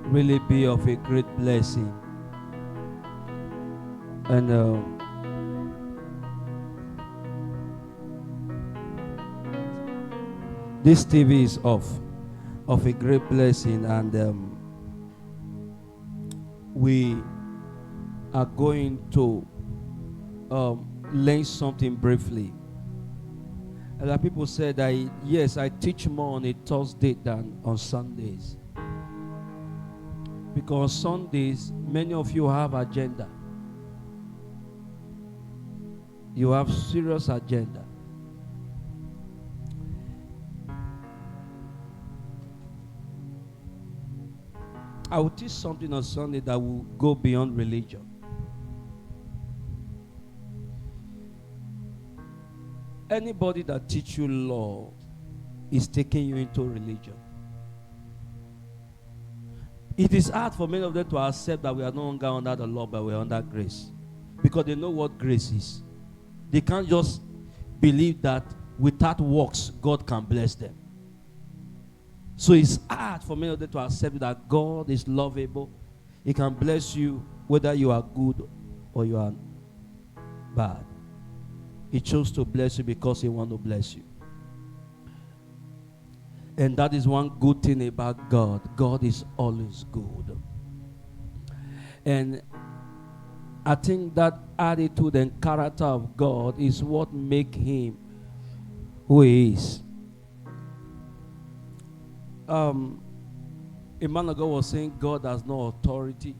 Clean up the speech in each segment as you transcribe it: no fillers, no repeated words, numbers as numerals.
really be of a great blessing. And this TV is off, of a great blessing, and we are going to learn something briefly. And that people said that yes, I teach more on a Thursday than on Sundays, because Sundays many of you have agenda. You have serious agenda. I will teach something on Sunday that will go beyond religion. Anybody that teach you law is taking you into religion. It is hard for many of them to accept that we are no longer under the law, but we are under grace, because they know what grace is. They can't just believe that without works God can bless them. So it's hard for many of them to accept that God is lovable. He can bless you whether you are good or you are bad. He chose to bless you because he wants to bless you. And that is one good thing about God. God is always good. And I think that attitude and character of God is what makes him who he is. A man of God was saying God has no authority.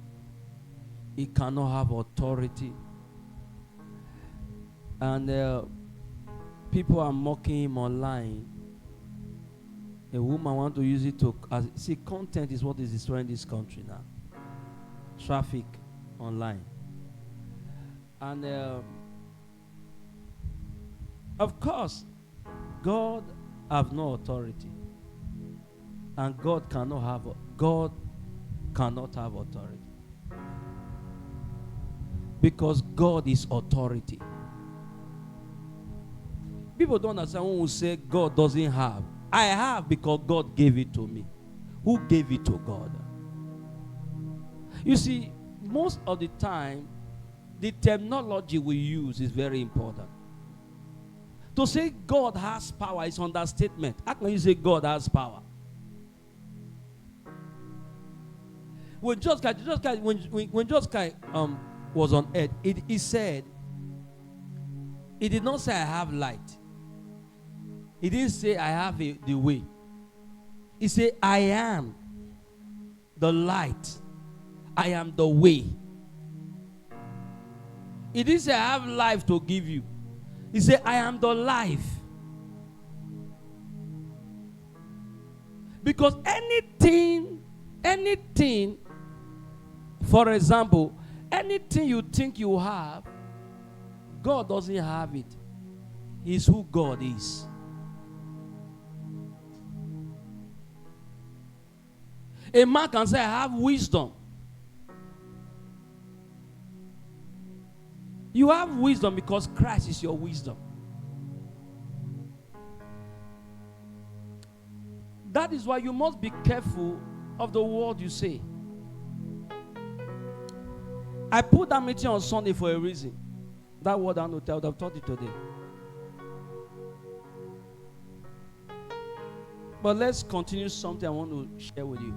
He cannot have authority. And people are mocking him online. A woman wants to use it to... see, content is what is destroying this country now. Traffic online. And of course, God have no authority. And God cannot have authority. Because God is authority. People don't understand when we say God doesn't have. I have because God gave it to me. Who gave it to God? You see, most of the time, the terminology we use is very important. To say God has power is understatement. How can you say God has power? When Jesus was on earth, he said, he did not say I have light. He didn't say I have the way. He said I am the light. I am the way. He didn't say I have life to give you. He said I am the life. Because anything, for example, anything you think you have, God doesn't have it. He's who God is. A man can say, I have wisdom. You have wisdom because Christ is your wisdom. That is why you must be careful of the word you say. I put that meeting on Sunday for a reason. That word I want to tell, I've taught it today. But let's continue something I want to share with you.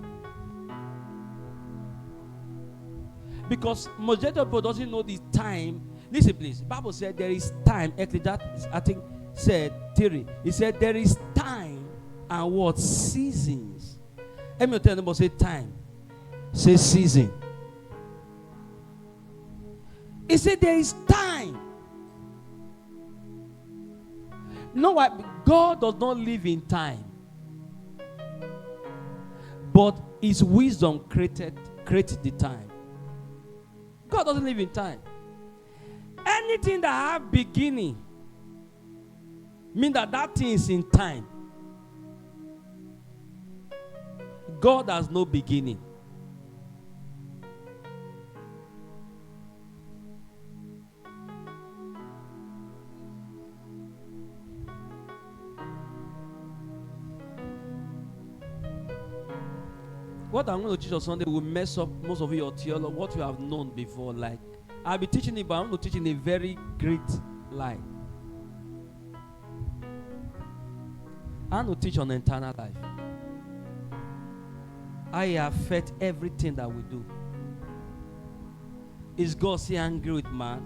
Because majority of people doesn't know the time. Listen, please. The Bible said there is time. Actually, that is, I think, said theory. It said there is time and what? Seasons. Let me tell them, say time. Say season. He said there is time. You know what? God does not live in time. But his wisdom created the time. God doesn't live in time. Anything that have beginning means that thing is in time. God has no beginning. What I'm going to teach on Sunday will mess up most of your theology, what you have known before. Like, I'll be teaching it, but I'm going to teach in a very great light. I'm going to teach on eternal life. I affect everything that we do. Is God still angry with man?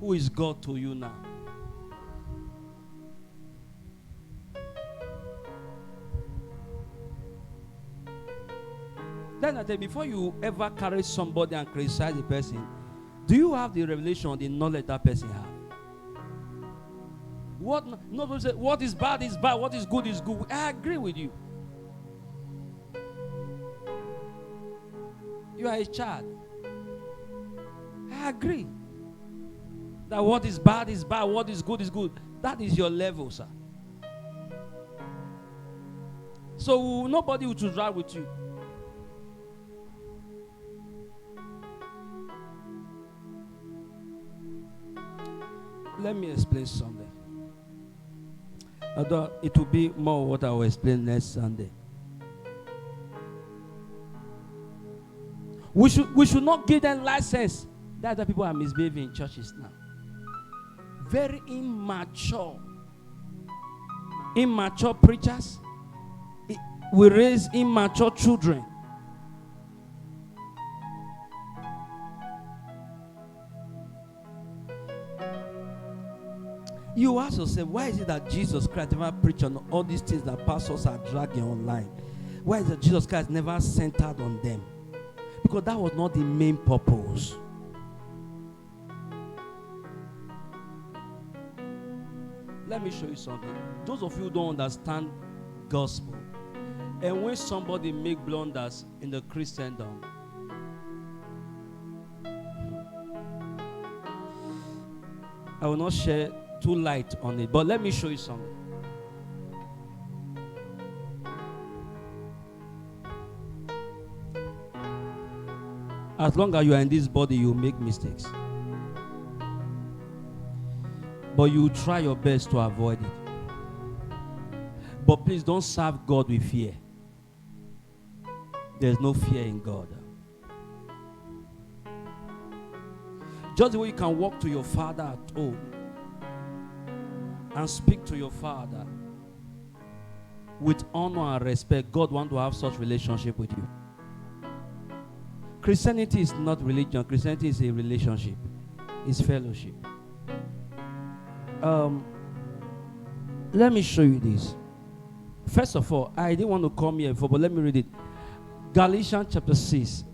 Who is God to you now? Then I tell you, before you ever carry somebody and criticize the person, do you have the revelation, the knowledge that person has? Nobody say what is bad is bad, what is good is good. I agree with you. You are a child. I agree that what is bad, what is good is good. That is your level, sir. So nobody will choose right with you. Let me explain something. Although it will be more what I will explain next Sunday. We should not give them license. That's why people are misbehaving in churches now. Very immature preachers. We raise immature children. You ask yourself, why is it that Jesus Christ never preached on all these things that pastors are dragging online? Why is it that Jesus Christ never centered on them? Because that was not the main purpose. Let me show you something. Those of you who don't understand gospel, and when somebody make blunders in the Christendom, I will not share too light on it, but let me show you something. As long as you are in this body, you make mistakes. But you try your best to avoid it. But please don't serve God with fear. There's no fear in God. Just the way you can walk to your father at home and speak to your father with honor and respect, God wants to have such relationship with you. Christianity is not religion. Christianity is a relationship. It's fellowship. Let me show you this. First of all, I didn't want to come here before, but let me read it. Galatians chapter 6.